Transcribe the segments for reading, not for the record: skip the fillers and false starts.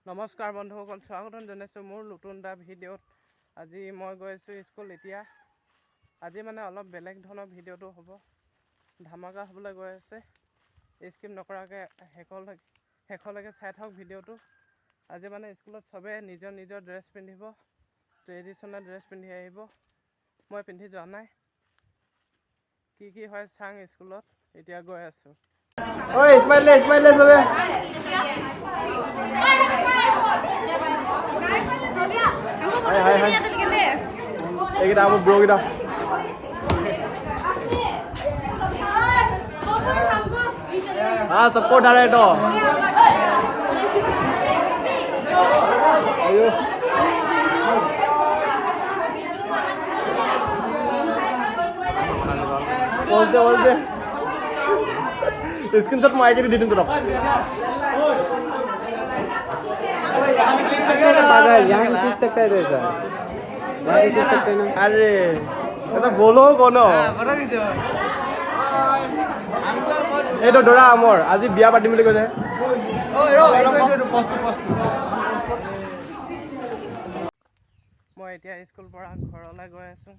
নমস্কাৰ বন্ধুসকল, স্বাগতম জনাইছোঁ মোৰ নতুন এটা ভিডিঅ'ত। আজি মই গৈ আছোঁ স্কুল। এতিয়া আজি মানে অলপ বেলেগ ধৰণৰ ভিডিঅ'টো হ'ব, ধামাকা হ'বলৈ গৈ আছে। স্কিপ নকৰাকৈ শেষলৈকে চাই থাকক ভিডিঅ'টো। আজি মানে স্কুলত চবেই নিজৰ নিজৰ ড্ৰেছ পিন্ধিব, ট্ৰেডিশ্যনেল ড্ৰেছ পিন্ধি আহিব। মই পিন্ধি যোৱা নাই, কি হয় চাং স্কুলত। এতিয়া গৈ আছোঁ। Oi, smile sobe. Hai. Kita mau bro kita. Support ada itu. Ayo. Bolte. Screenshot मैं आगे दे दूं तो यहाँ खींच सकता है ऐसा यहाँ खींच सकते हैं ना। अरे ऐसा बोलो कोनो ये तो डोरा आमर आज बिया पार्टी मिले गए मैं এতিয়া স্কুল পৰা ঘৰলৈ গৈ আছোঁ।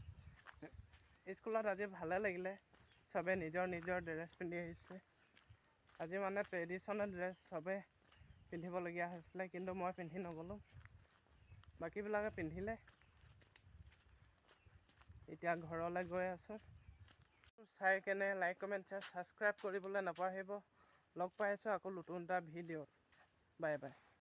স্কুলত আজি ভালে লাগিলে, চবে নিজৰ নিজৰ ড্ৰেছ পিন্ধি আহিছে। আজি মানে ট্ৰেডিশ্যনেল ড্ৰেছ চবে পিন্ধিবলগীয়া হৈছিলে, কিন্তু মই পিন্ধি নগ'লোঁ, বাকীবিলাকে পিন্ধিলে। এতিয়া ঘৰলৈ গৈ আছোঁ। চাই কেনে লাইক কমেণ্ট শ্বেয়াৰ ছাবস্ক্ৰাইব কৰিবলৈ নাপাহৰিব। লগ পাই আছোঁ আকৌ নতুন এটা ভিডিঅ'ত। Bye bye.